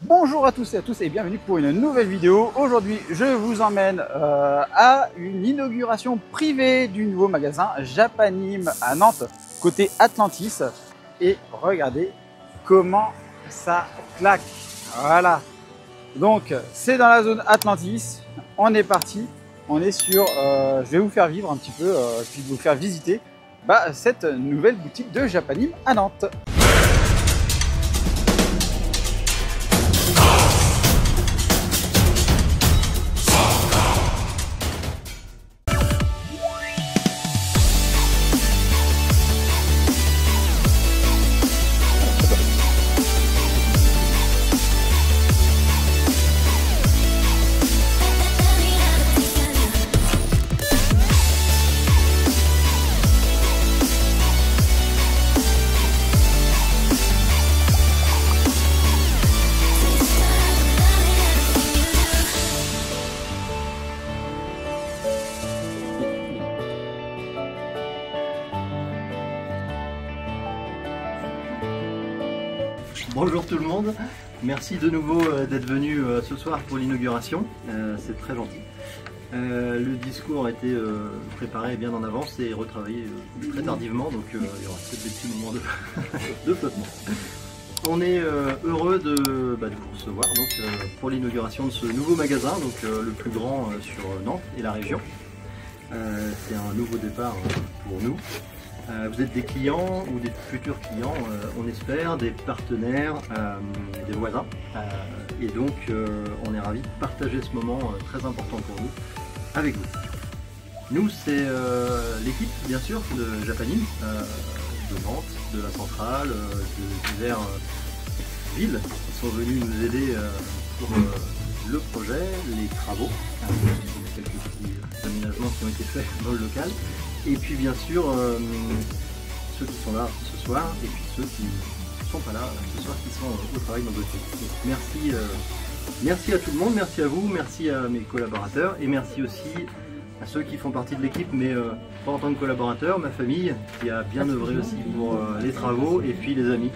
Bonjour à tous et bienvenue pour une nouvelle vidéo. Aujourd'hui, je vous emmène à une inauguration privée du nouveau magasin Japanime à Nantes, côté Atlantis. Et regardez comment ça claque. Voilà. Donc, c'est dans la zone Atlantis. On est parti. On est sur... je vais vous faire vivre un petit peu, puis vous faire visiter cette nouvelle boutique de Japanime à Nantes. Bonjour tout le monde, merci de nouveau d'être venu ce soir pour l'inauguration, c'est très gentil. Le discours a été préparé bien en avance et retravaillé très tardivement, donc il y aura peut-être des petits moments de flottement. On est heureux de vous recevoir pour l'inauguration de ce nouveau magasin, le plus grand sur Nantes et la région. C'est un nouveau départ pour nous. Vous êtes des clients ou des futurs clients, on espère, des partenaires, des voisins. Et donc, on est ravis de partager ce moment très important pour nous avec vous. Nous, c'est l'équipe, bien sûr, de Japanime, de Nantes, de la centrale, de diverses villes qui sont venues nous aider pour le projet, les travaux. Il y a quelques petits aménagements qui ont été faits dans le local. Et puis bien sûr, ceux qui sont là ce soir, et puis ceux qui ne sont pas là ce soir, qui sont au travail dans d'autres pays. Merci à tout le monde, merci à vous, merci à mes collaborateurs, et merci aussi à ceux qui font partie de l'équipe, mais pas en tant que collaborateurs, ma famille, qui a bien œuvré aussi pour les travaux, et puis les amis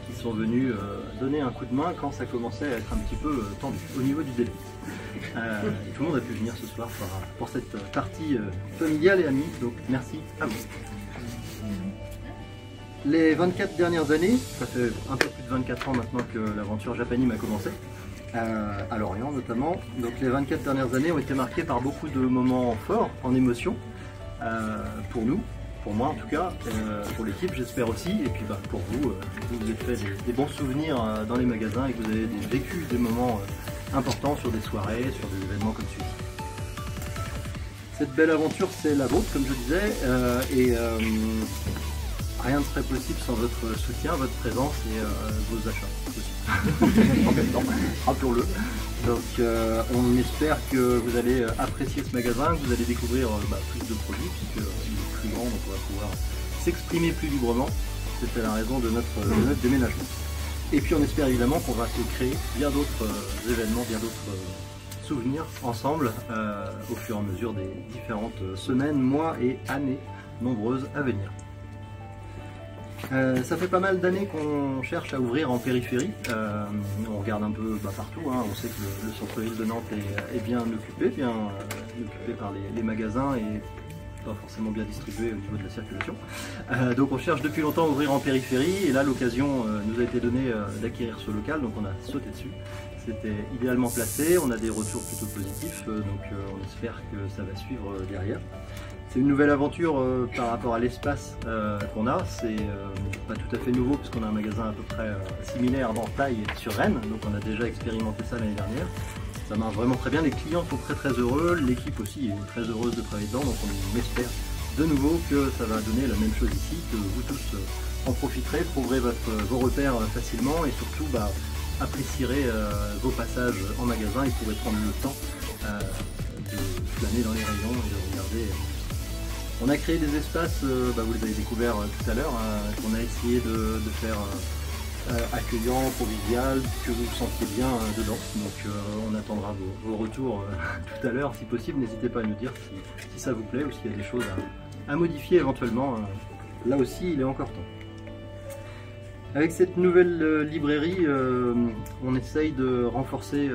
qui sont venus donner un coup de main quand ça commençait à être un petit peu tendu au niveau du début. Tout le monde a pu venir ce soir pour cette partie familiale et amie, donc merci à vous. Les 24 dernières années, ça fait un peu plus de 24 ans maintenant que l'aventure Japanime a commencé, à Lorient notamment, donc les 24 dernières années ont été marquées par beaucoup de moments forts en émotion, pour nous, pour moi en tout cas, pour l'équipe j'espère aussi, et puis pour vous, vous avez fait des bons souvenirs dans les magasins et que vous avez vécu des moments importants sur des soirées, sur des événements comme celui-ci. Cette belle aventure, c'est la vôtre, comme je disais, rien ne serait possible sans votre soutien, votre présence et vos achats aussi. En même temps, rappelons-le. Donc on espère que vous allez apprécier ce magasin, que vous allez découvrir plus de produits, puisqu'il est plus grand, donc on va pouvoir s'exprimer plus librement. C'était la raison de notre déménagement. Et puis on espère évidemment qu'on va se créer bien d'autres événements, bien d'autres souvenirs ensemble au fur et à mesure des différentes semaines, mois et années nombreuses à venir. Ça fait pas mal d'années qu'on cherche à ouvrir en périphérie, on regarde un peu partout, on sait que le centre-ville de Nantes est bien occupé par les magasins et pas forcément bien distribué au niveau de la circulation. Donc on cherche depuis longtemps à ouvrir en périphérie et là l'occasion nous a été donnée d'acquérir ce local, donc on a sauté dessus. C'était idéalement placé, on a des retours plutôt positifs, donc on espère que ça va suivre derrière. C'est une nouvelle aventure par rapport à l'espace qu'on a, c'est pas tout à fait nouveau puisqu'on a un magasin à peu près similaire en taille sur Rennes, donc on a déjà expérimenté ça l'année dernière. Ça marche vraiment très bien, les clients sont très heureux, l'équipe aussi est très heureuse de travailler dedans, donc on espère de nouveau que ça va donner la même chose ici, que vous tous en profiterez, trouverez vos repères facilement et surtout apprécierez vos passages en magasin et pourrez prendre le temps de flâner dans les rayons et de regarder. On a créé des espaces, vous les avez découverts tout à l'heure, qu'on a essayé de faire accueillant, convivial, que vous vous sentiez bien dedans. Donc on attendra vos retours tout à l'heure si possible. N'hésitez pas à nous dire si ça vous plaît ou s'il y a des choses à modifier éventuellement. Là aussi il est encore temps. Avec cette nouvelle librairie, on essaye de renforcer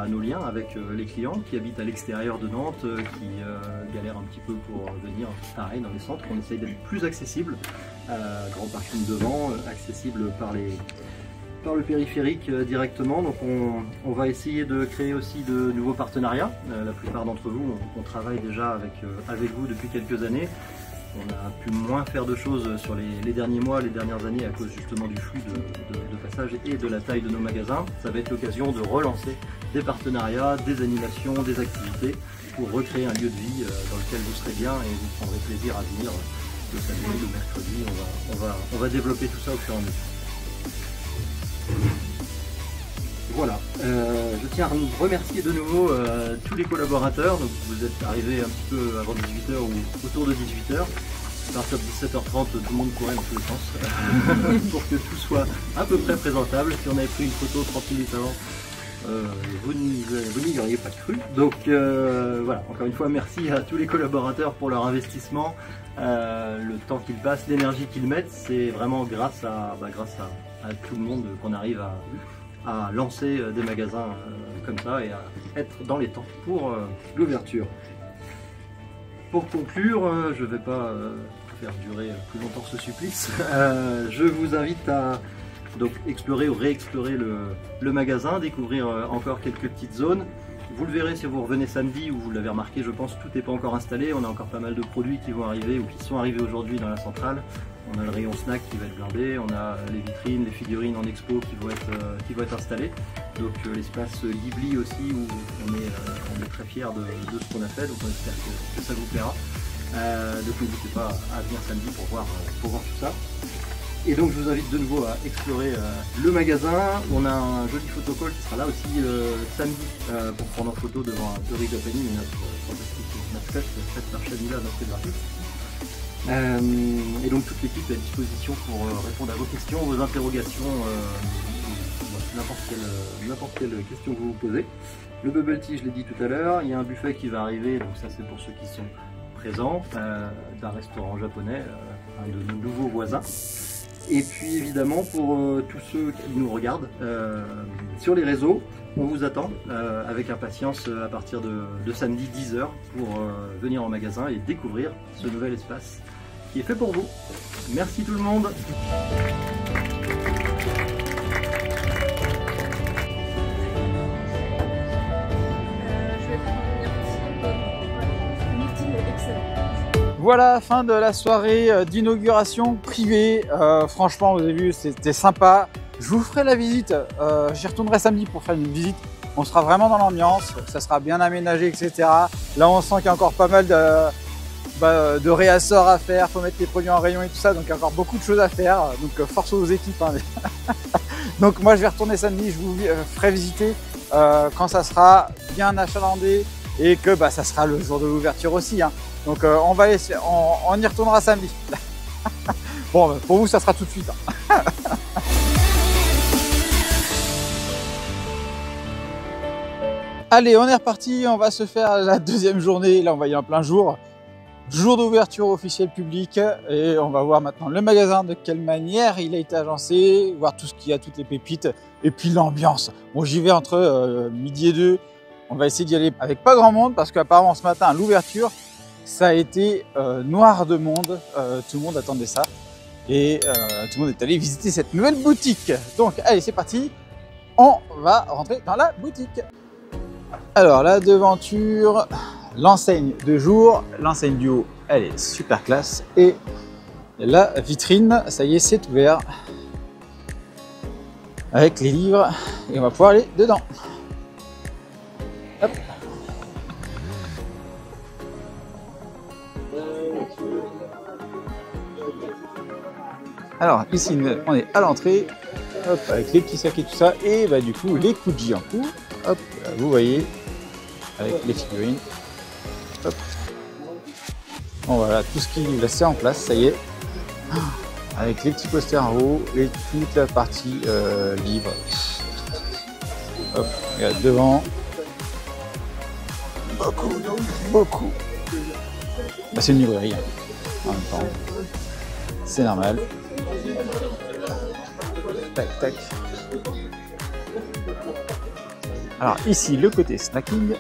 nos liens avec les clients qui habitent à l'extérieur de Nantes, qui galèrent un petit peu pour venir pareil dans les centres. On essaye d'être plus accessible, grand parking devant, accessible par le périphérique directement. Donc on va essayer de créer aussi de nouveaux partenariats. La plupart d'entre vous, on travaille déjà avec vous depuis quelques années. On a pu moins faire de choses sur les derniers mois, les dernières années à cause justement du flux de passage et de la taille de nos magasins. Ça va être l'occasion de relancer des partenariats, des animations, des activités pour recréer un lieu de vie dans lequel vous serez bien et vous prendrez plaisir à venir le samedi, le mercredi. On va développer tout ça au fur et à mesure. Voilà, je tiens à remercier de nouveau tous les collaborateurs. Donc vous êtes arrivés un petit peu avant 18h ou autour de 18h. À partir de 17h30, tout le monde courait dans tous les sens pour que tout soit à peu près présentable. Si on avait pris une photo 30 minutes avant, vous n'y auriez pas cru. Donc voilà, encore une fois, merci à tous les collaborateurs pour leur investissement, le temps qu'ils passent, l'énergie qu'ils mettent. C'est vraiment grâce à tout le monde qu'on arrive à lancer des magasins comme ça et à être dans les temps pour l'ouverture. Pour conclure, je ne vais pas faire durer plus longtemps ce supplice. Je vous invite à donc explorer ou réexplorer le magasin, découvrir encore quelques petites zones. Vous le verrez si vous revenez samedi, ou vous l'avez remarqué, je pense, tout n'est pas encore installé. On a encore pas mal de produits qui vont arriver ou qui sont arrivés aujourd'hui dans la centrale. On a le rayon snack qui va être blindé, on a les vitrines, les figurines en expo qui vont être installées. Donc l'espace Ghibli aussi, où on est très fiers de ce qu'on a fait, donc on espère que ça vous plaira. Donc n'hésitez pas à venir samedi pour voir tout ça. Et donc je vous invite de nouveau à explorer le magasin. On a un joli photocall qui sera là aussi samedi pour prendre en photo devant un Tori Japanese, notre fantastique mascotte faite par Shamila, notre graphiste. Et donc toute l'équipe est à disposition pour répondre à vos questions, vos interrogations, n'importe quelle question que vous vous posez. Le bubble tea, je l'ai dit tout à l'heure, il y a un buffet qui va arriver, donc ça c'est pour ceux qui sont présents, d'un restaurant japonais, un de nos nouveaux voisins. Et puis évidemment pour tous ceux qui nous regardent sur les réseaux, on vous attend avec impatience à partir de samedi 10h pour venir en magasin et découvrir ce nouvel espace qui est fait pour vous. Merci tout le monde. Voilà, fin de la soirée d'inauguration privée. Franchement, vous avez vu, c'était sympa. Je vous ferai la visite. J'y retournerai samedi pour faire une visite. On sera vraiment dans l'ambiance. Ça sera bien aménagé, etc. Là, on sent qu'il y a encore pas mal de réassorts à faire. Il faut mettre les produits en rayon et tout ça. Donc, il y a encore beaucoup de choses à faire. Donc, force aux équipes. Hein. Donc, moi, je vais retourner samedi. Je vous ferai visiter quand ça sera bien achalandé et que ça sera le jour de l'ouverture aussi. Hein. Donc on y retournera samedi. Bon, pour vous, ça sera tout de suite. Hein. Allez, on est reparti. On va se faire la deuxième journée. Là, on va y aller en plein jour. Jour d'ouverture officielle publique. Et on va voir maintenant le magasin, de quelle manière il a été agencé, voir tout ce qu'il y a, toutes les pépites. Et puis l'ambiance. Bon, j'y vais entre midi et 2. On va essayer d'y aller avec pas grand monde parce qu'apparemment ce matin à l'ouverture, ça a été noir de monde, tout le monde attendait ça et tout le monde est allé visiter cette nouvelle boutique. Donc allez, c'est parti, on va rentrer dans la boutique. Alors la devanture, l'enseigne de jour, l'enseigne du haut, elle est super classe et la vitrine, ça y est, c'est ouvert avec les livres et on va pouvoir aller dedans. Hop. Alors ici on est à l'entrée, avec les petits sacs et tout ça, et du coup les Kuji en coup, hop, vous voyez, avec les figurines, hop. Bon voilà, tout ce qui est en place, ça y est, avec les petits posters en haut et toute la partie livre. Hop, regarde devant, beaucoup. C'est une librairie hein, en même temps, c'est normal. tac, tac. Alors ici, le côté snacking.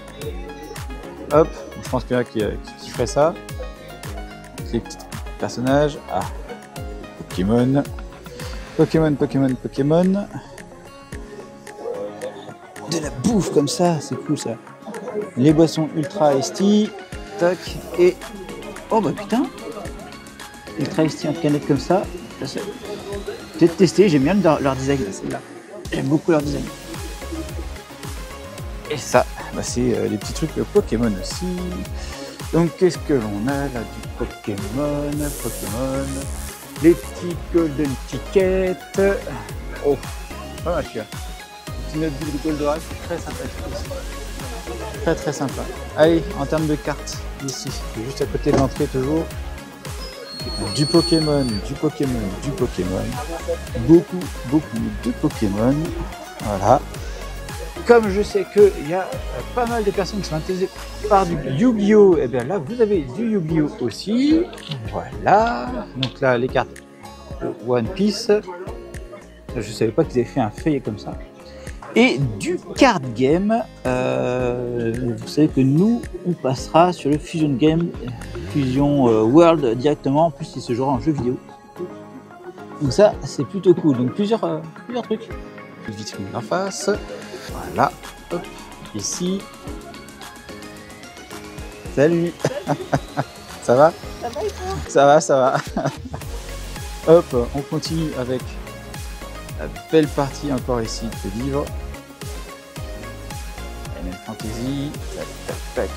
Hop, je pense qu'il y en a qui ferait ça. Les petits personnages. Ah, Pokémon. Pokémon, Pokémon, Pokémon. De la bouffe comme ça, c'est cool ça. Les boissons ultra iced, tac, et... Oh bah putain, ultra iced en canette comme ça, peut-être tester, j'aime bien leur design, celle-là. J'aime beaucoup leur design. Et ça, bah c'est les petits trucs Pokémon aussi. Donc qu'est-ce que l'on a là? Du Pokémon, les petits Golden Tickets. Oh, pas mal celui-là. Petit notebook de Goldorak, très sympathique aussi. Très très sympa. Allez, en termes de cartes, ici, juste à côté de l'entrée toujours. Du Pokémon, du Pokémon, du Pokémon. Beaucoup, beaucoup de Pokémon. Voilà. Comme je sais qu'il y a pas mal de personnes qui sont intéressées par du Yu-Gi-Oh! Et bien là, vous avez du Yu-Gi-Oh! Aussi. Voilà. Donc là, les cartes One Piece. Je ne savais pas qu'ils avaient fait un feuillet comme ça. Et du card game, vous savez que nous, on passera sur le Fusion Game, Fusion World directement, en plus il se jouera en jeu vidéo. Donc ça, c'est plutôt cool. Donc plusieurs trucs. Une vitrine en face, voilà, hop, ici. Salut. Ça va? Ça va et toi? Ça va, ça va. Hop, on continue avec la belle partie encore ici de livres. Final Fantasy, tac, tac, tac.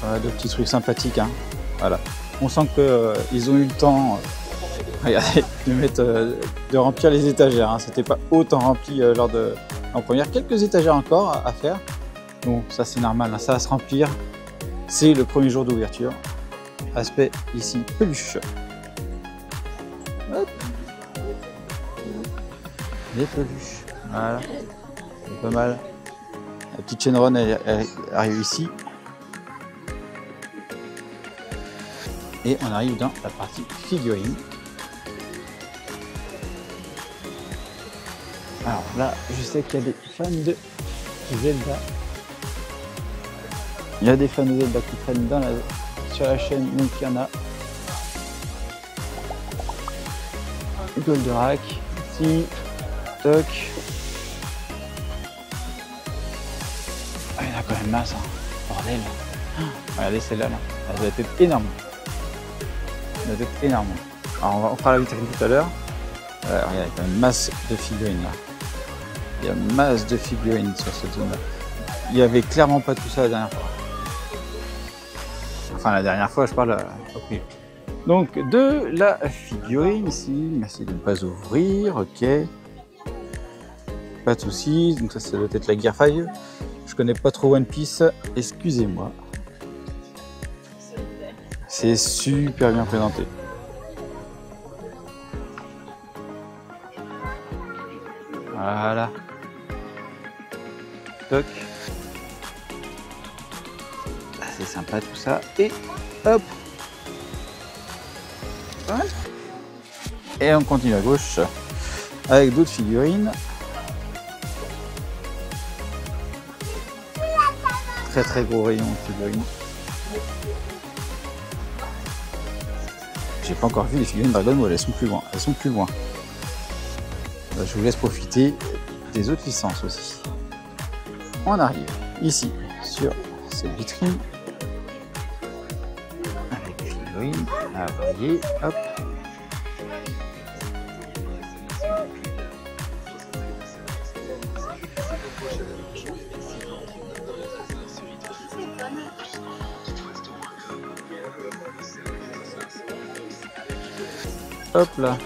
Voilà, deux petits trucs sympathiques, hein. Voilà. On sent qu'ils ont eu le temps, regardez, de remplir les étagères. Hein. C'était pas autant rempli lors de en première. Quelques étagères encore à faire. Bon, ça c'est normal, hein. Ça va se remplir. C'est le premier jour d'ouverture. Aspect ici, peluche. Hop. Les peluches, voilà, c'est pas mal. La petite Shenron elle arrive ici. Et on arrive dans la partie figurine. Alors là, je sais qu'il y a des fans de Zelda. Il y a des fans de Zelda qui traînent sur la chaîne, donc il y en a. Goldorak, ici. Toc. Ah, il y en a quand même masse, hein. Bordel. Regardez celle-là, là. Elle doit être énorme. Elle doit être énorme. Alors on fera la vitrine tout à l'heure. Regardez, il y a quand même masse de figurines là. Il y a masse de figurines sur cette zone-là. Il n'y avait clairement pas tout ça la dernière fois. Enfin la dernière fois, je parle ok. Donc de la figurine ici. Merci de ne pas ouvrir, ok. Pas de soucis, donc ça doit être la Gear 5. Je connais pas trop One Piece, excusez-moi. C'est super bien présenté. Voilà. Toc. C'est sympa tout ça. Et hop. Voilà. Et on continue à gauche avec d'autres figurines. Très très gros rayon de figurines. J'ai pas encore vu les figurines Dragon Ball, elles sont plus loin. Elles sont plus loin. Là, je vous laisse profiter des autres licences aussi. On arrive ici sur cette vitrine avec les figurines. Ah, vous voyez, hop. Hop là.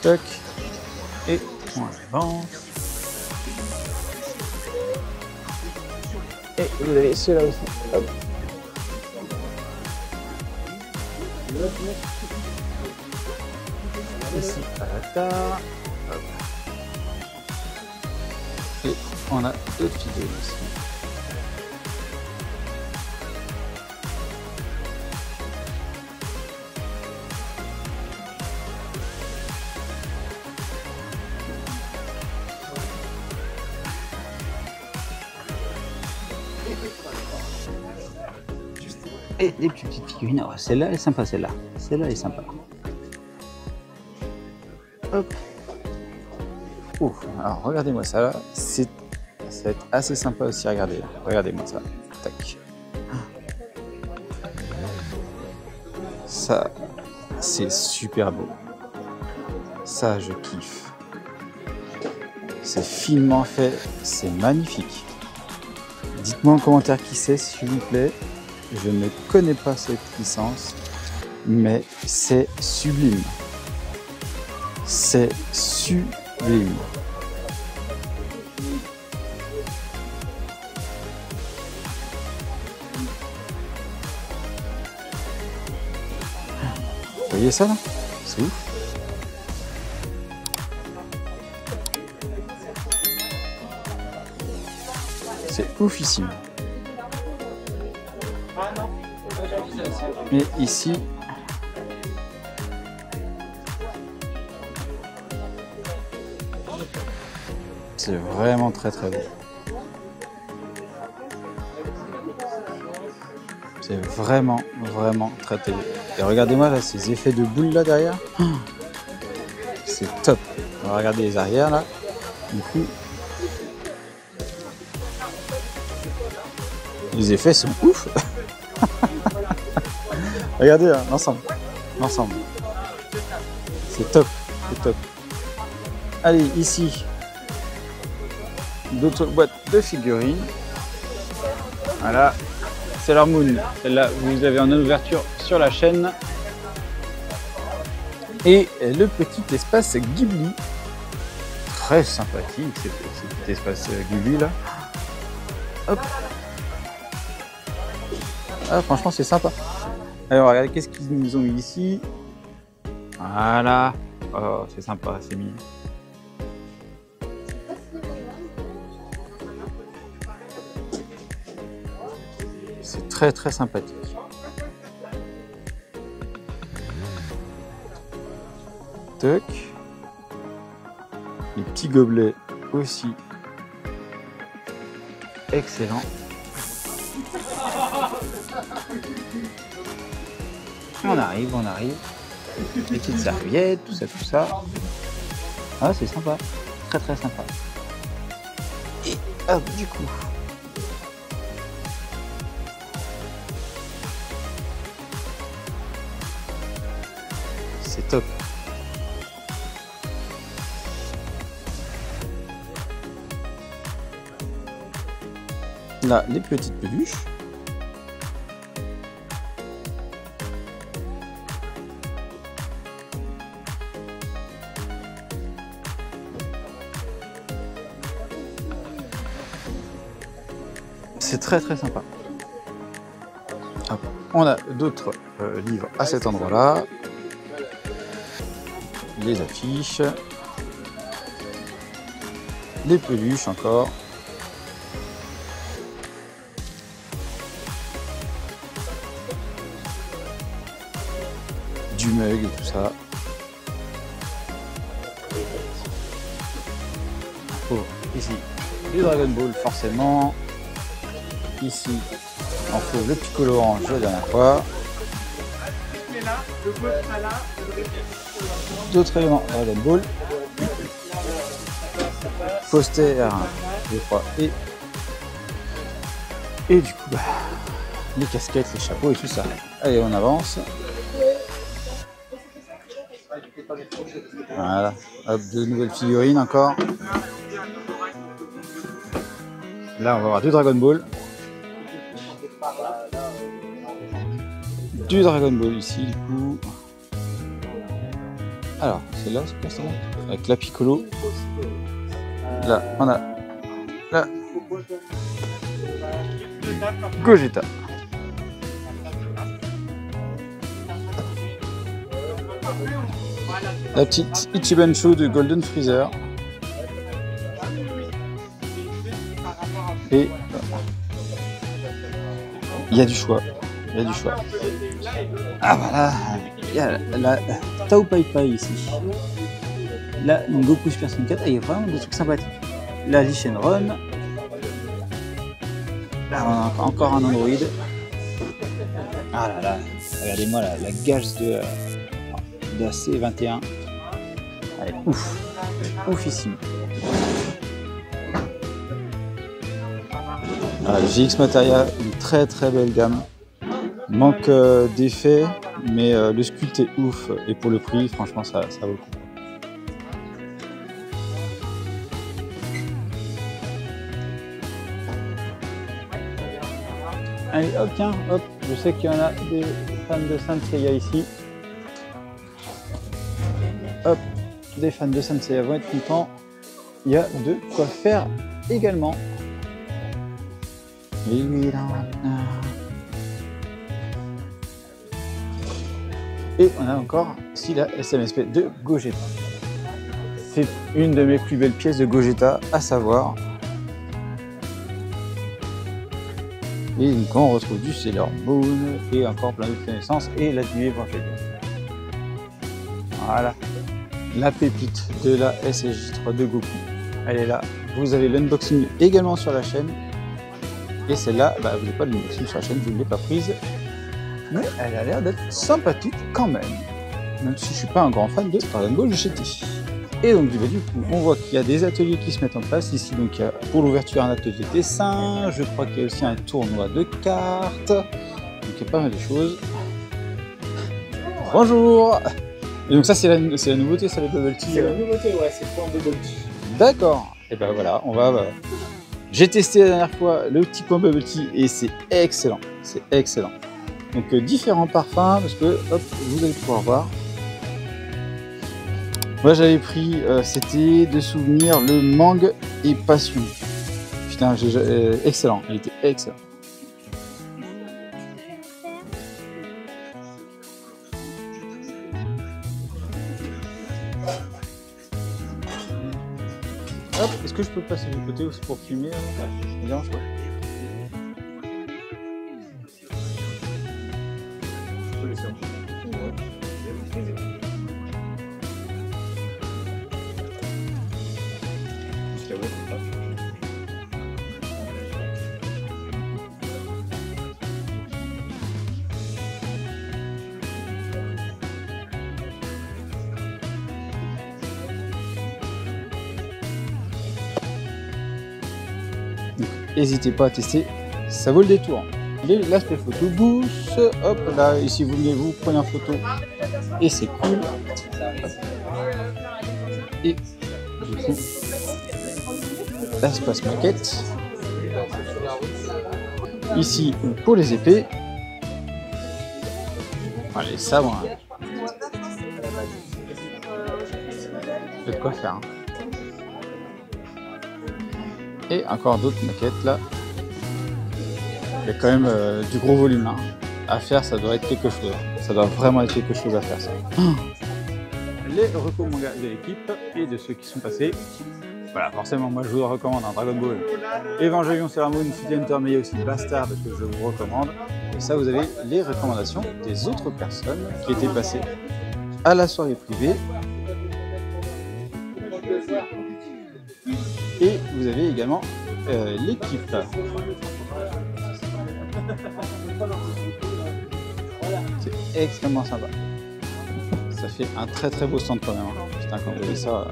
Tac. Et on avance. Et vous avez ceux-là aussi. Hop. Ici, Avatar. Hop. Et on a d'autres figurines ici. Et des petites figurines. Oh, celle-là, elle est sympa, celle-là. Celle-là, elle est sympa. Hop. Ouf, alors regardez-moi ça là. Ça va être assez sympa aussi à regarder. Regardez-moi ça. Tac. Ça, c'est super beau. Ça, je kiffe. C'est finement fait. C'est magnifique. Dites-moi en commentaire qui c'est, s'il vous plaît. Je ne connais pas cette licence, mais c'est sublime. C'est sublime. Vous voyez ça là? C'est ouf. C'est oufissime. Mais ici, c'est vraiment très très beau. C'est vraiment très très beau. Et regardez-moi là, ces effets de boules là derrière. C'est top. On va regarder les arrières là. Du coup, les effets sont ouf. Regardez là, l'ensemble. L'ensemble. C'est top. C'est top. Allez, ici, d'autres boîtes de figurines. Voilà. Sailor Moon. Celle-là, vous avez en ouverture sur la chaîne. Et le petit espace Ghibli. Très sympathique, ce petit espace Ghibli là. Hop. Ah, franchement, c'est sympa. Alors, regardez, qu'est-ce qu'ils nous ont mis ici? Voilà. Oh, c'est sympa, c'est mignon. C'est très, très sympathique. Toc. Les petits gobelets aussi. Excellent. On arrive. Les petites serviettes, tout ça. Ah, c'est sympa. Très très sympa. Et hop, du coup. C'est top. Là, les petites peluches. C'est très très sympa. Hop. On a d'autres livres à cet endroit-là. Les affiches. Les peluches encore. Du mug et tout ça. Oh, ici, du Dragon Ball forcément. Ici, on trouve le Piccolo orange la dernière fois. D'autres éléments Dragon Ball. Poster, je crois, et du coup, les casquettes, les chapeaux et tout ça. Allez, on avance. Voilà, hop, de nouvelles figurines encore. Là, on va voir du Dragon Ball. Du Dragon Ball ici, du coup. Alors, celle-là, c'est quoi celle-là? Avec la Piccolo. Là, on a la Gogeta. La petite Ichiban Cho de Golden Freezer. Et il y a du choix. Ah voilà, il y a la Tao Pai Pai ici. Là, une Goku Super 64, il y a vraiment des trucs sympathiques. La Lee Shenron. Là, on a encore un Android. Ah là là, regardez-moi la gage de la C21. Elle est ouf, elle est oufissime. GX Materia, une très très belle gamme. Manque d'effet, mais le sculpte est ouf. Et pour le prix, franchement, ça vaut le coup. Allez, hop, tiens, hop, je sais qu'il y en a des fans de Saint Seiya ici. Hop, des fans de Saint Seiya vont être contents. Il y a de quoi faire également. Et on a encore ici la SMSP de Gogeta. C'est une de mes plus belles pièces de Gogeta, à savoir. Et donc on retrouve du Sailor Moon et encore plein d'autres connaissances et la nuit évangélique. Voilà, la pépite de la SSJ3 de Goku. Elle est là. Vous avez l'unboxing également sur la chaîne. Et celle-là, bah, vous n'avez pas l'unboxing sur la chaîne, je ne l'ai pas prise. Mais elle a l'air d'être sympathique quand même. Même si je ne suis pas un grand fan de Dragon Ball GT. Et donc du coup, on voit qu'il y a des ateliers qui se mettent en place ici. Donc il y a pour l'ouverture un atelier dessin. Je crois qu'il y a aussi un tournoi de cartes. Donc il y a pas mal de choses. Bonjour. Et donc ça c'est la nouveauté, ça, les bubble tea. C'est la nouveauté, ouais, c'est le point bubble tea. D'accord. Et ben voilà, on va. J'ai testé la dernière fois le petit point bubble tea et c'est excellent. C'est excellent. Donc différents parfums parce que hop, vous allez pouvoir voir. Moi j'avais pris, c'était de souvenir le mangue et passion. Putain, excellent, il était excellent. Hop, est-ce que je peux passer du côté aussi pour filmer? Ça me dérange pas. N'hésitez pas à tester, ça vaut le détour. L'aspect photo boost, hop là, ici vous venez, vous prenez en photo et c'est cool. Et du coup, l'espace maquette. Ici pour les épées, les sabres. Il y a de quoi faire. Hein. Et encore d'autres maquettes là. Il y a quand même du gros volume là. À faire, ça doit être quelque chose. Ça doit vraiment être quelque chose à faire ça. Les recos manga de l'équipe et de ceux qui sont passés. Voilà, forcément, moi je vous recommande un Dragon Ball, Evangelion, Sailor Moon, City Hunter, mais il y a aussi Bastard que je vous recommande. Et ça, vous avez les recommandations des autres personnes qui étaient passées à la soirée privée. Et vous avez également l'équipe. C'est extrêmement sympa. Ça fait un très très beau stand quand même. Putain, quand vous voyez ça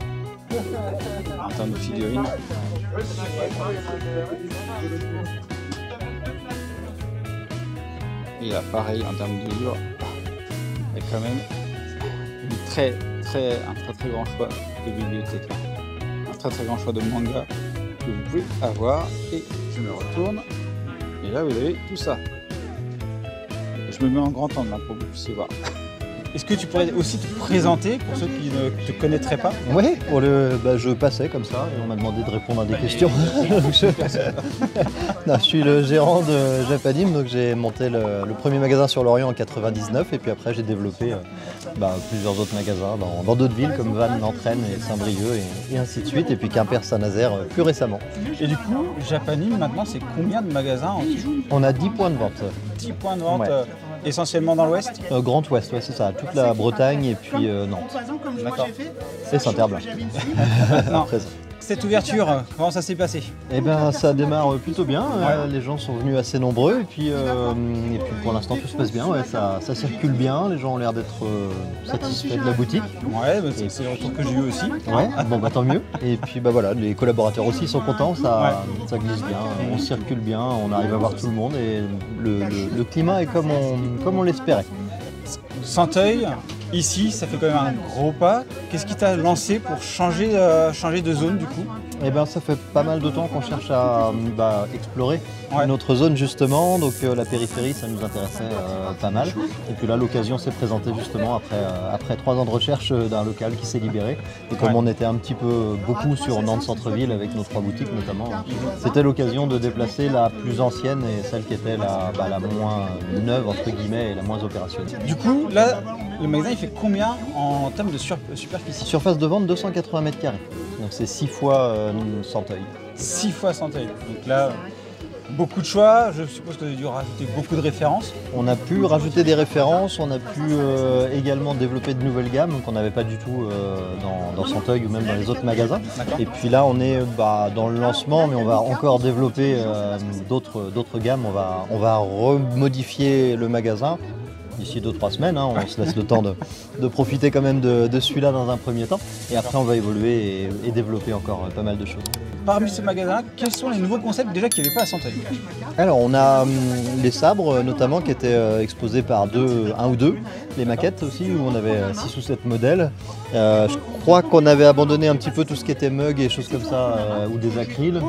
en termes de figurines. Et là, pareil en termes de livres, il y a quand même un très très grand choix de bibliothèque. Un très grand choix de manga que vous pouvez avoir. Et je me retourne. Et là, vous avez tout ça. Je me mets en grand angle pour que vous puissiez voir. Est-ce que tu pourrais aussi te présenter pour ceux qui ne te connaîtraient pas? Oui, je passais comme ça et on m'a demandé de répondre à des questions. Je suis le gérant de Japanim, donc j'ai monté le premier magasin sur Lorient en 99 et puis après j'ai développé plusieurs autres magasins dans d'autres villes comme Vannes, Nantraine et Saint-Brieuc et ainsi de suite, et puis Quimper-Saint-Nazaire plus récemment. Et du coup, Japanim maintenant c'est combien de magasins en tout? On a 10 points de vente. 10 points de vente, ouais. Essentiellement dans l'Ouest? Grand Ouest, ouais, c'est ça, toute la Bretagne et puis Nantes. D'accord. Et Saint-Herblain. cette ouverture, comment ça s'est passé? Eh bien, ça démarre plutôt bien. Les gens sont venus assez nombreux et puis pour l'instant tout se passe bien. Ouais, ça circule bien. Les gens ont l'air d'être satisfaits de la boutique. Ouais, bah, c'est le retour que j'ai eu aussi. Ouais, bon bah tant mieux. Et puis bah voilà, les collaborateurs aussi sont contents. Ça glisse bien, on circule bien, on arrive à voir tout le monde et le climat est comme on l'espérait. Santeuil, ici, ça fait quand même un gros pas. Qu'est-ce qui t'a lancé pour changer de zone du coup? Eh bien, ça fait pas mal de temps qu'on cherche à explorer une autre zone justement, donc la périphérie ça nous intéressait pas mal. Et puis là l'occasion s'est présentée justement après 3 ans de recherche d'un local qui s'est libéré. Et comme on était un petit peu beaucoup sur Nantes centre-ville avec nos 3 boutiques notamment, c'était l'occasion de déplacer la plus ancienne et celle qui était la moins neuve entre guillemets et la moins opérationnelle. Du coup là, le magasin il fait combien en termes de superficie? Surface de vente 280 m². Donc c'est 6 fois Santeuil. 6 fois Santeuil. Donc là, beaucoup de choix. Je suppose que vous avez dû rajouter beaucoup de références. On a pu rajouter des références, on a pu également développer de nouvelles gammes qu'on n'avait pas du tout dans Santeuil ou même dans les autres magasins. Et puis là on est dans le lancement, mais on va encore développer d'autres gammes. On va remodifier le magasin d'ici 2-3 semaines, on se laisse le temps de profiter quand même de celui-là dans un premier temps. Et après on va évoluer et développer encore pas mal de choses. Parmi ces magasins, quels sont les nouveaux concepts déjà qu'il n'y avait pas à Santeuil? Alors on a les sabres notamment qui étaient exposés par un ou deux, les maquettes aussi où on avait 6 ou 7 modèles. Je crois qu'on avait abandonné un petit peu tout ce qui était mug et choses comme ça ou des acryles.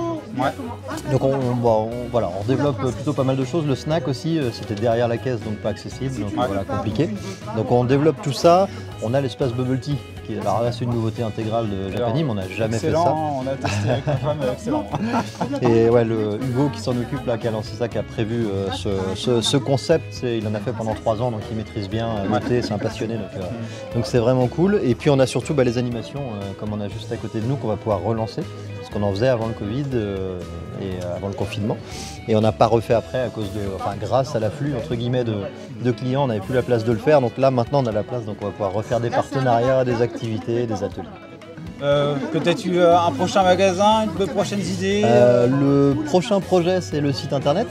Donc on développe plutôt pas mal de choses. Le snack aussi, c'était derrière la caisse donc pas accessible, donc voilà, compliqué. Donc on développe tout ça. On a l'espace bubble tea. Alors là c'est une nouveauté intégrale de Japanim, on n'a jamais fait ça. On a testé avec ma femme, excellent. Et ouais, le Hugo qui s'en occupe là, qui a lancé ça, qui a prévu ce concept, il en a fait pendant 3 ans, donc il maîtrise bien le thé, c'est un passionné, donc c'est vraiment cool. Et puis on a surtout les animations, comme on a juste à côté de nous, qu'on va pouvoir relancer, parce qu'on en faisait avant le Covid et avant le confinement. Et on n'a pas refait après à cause grâce à l'afflux entre guillemets de clients, on n'avait plus la place de le faire. Donc là maintenant on a la place, donc on va pouvoir refaire des partenariats, des activités, des ateliers. Peut-être un prochain magasin, de prochaines idées Le prochain projet c'est le site internet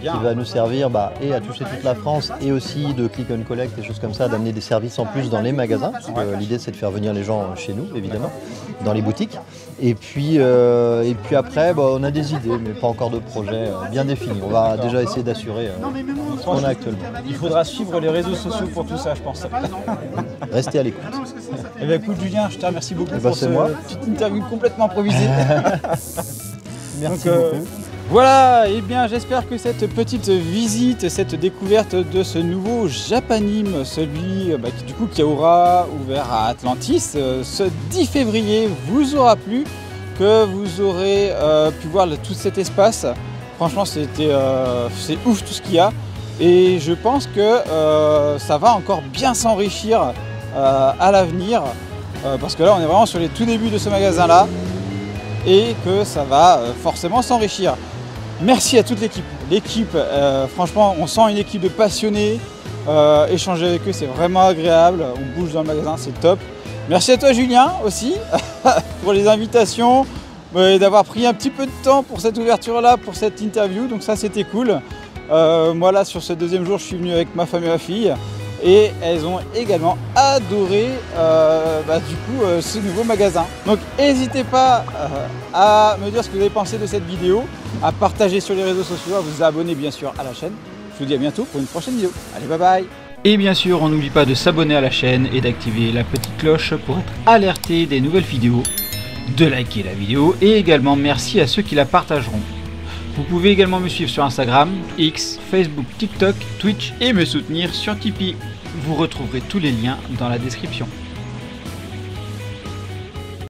qui va nous servir et à toucher toute la France et aussi de click and collect, des choses comme ça, d'amener des services en plus dans les magasins, parce que l'idée c'est de faire venir les gens chez nous évidemment, dans les boutiques. Et puis après on a des idées mais pas encore de projet bien défini. On va déjà essayer d'assurer ce qu'on a actuellement. Il faudra suivre les réseaux sociaux pour tout ça je pense. Restez à l'écoute. Eh bien écoute Julien, je te remercie beaucoup pour cette petite interview complètement improvisée. Merci beaucoup. Voilà, et bien j'espère que cette petite visite, cette découverte de ce nouveau Japanim, celui qui aura ouvert à Atlantis ce 10 février, vous aura plu, que vous aurez pu voir tout cet espace. Franchement c'est ouf tout ce qu'il y a et je pense que ça va encore bien s'enrichir à l'avenir. Parce que là on est vraiment sur les tout débuts de ce magasin là et que ça va forcément s'enrichir. Merci à toute l'équipe. L'équipe, franchement on sent une équipe de passionnés, échanger avec eux c'est vraiment agréable, on bouge dans le magasin, c'est top. Merci à toi Julien aussi pour les invitations et d'avoir pris un petit peu de temps pour cette ouverture là, pour cette interview, donc ça c'était cool. Moi là sur ce deuxième jour je suis venu avec ma femme et ma fille. Et elles ont également adoré ce nouveau magasin. Donc n'hésitez pas à me dire ce que vous avez pensé de cette vidéo, à partager sur les réseaux sociaux, à vous abonner bien sûr à la chaîne. Je vous dis à bientôt pour une prochaine vidéo. Allez, bye bye. Et bien sûr, on n'oublie pas de s'abonner à la chaîne et d'activer la petite cloche pour être alerté des nouvelles vidéos, de liker la vidéo et également merci à ceux qui la partageront. Vous pouvez également me suivre sur Instagram, X, Facebook, TikTok, Twitch et me soutenir sur Tipeee. Vous retrouverez tous les liens dans la description.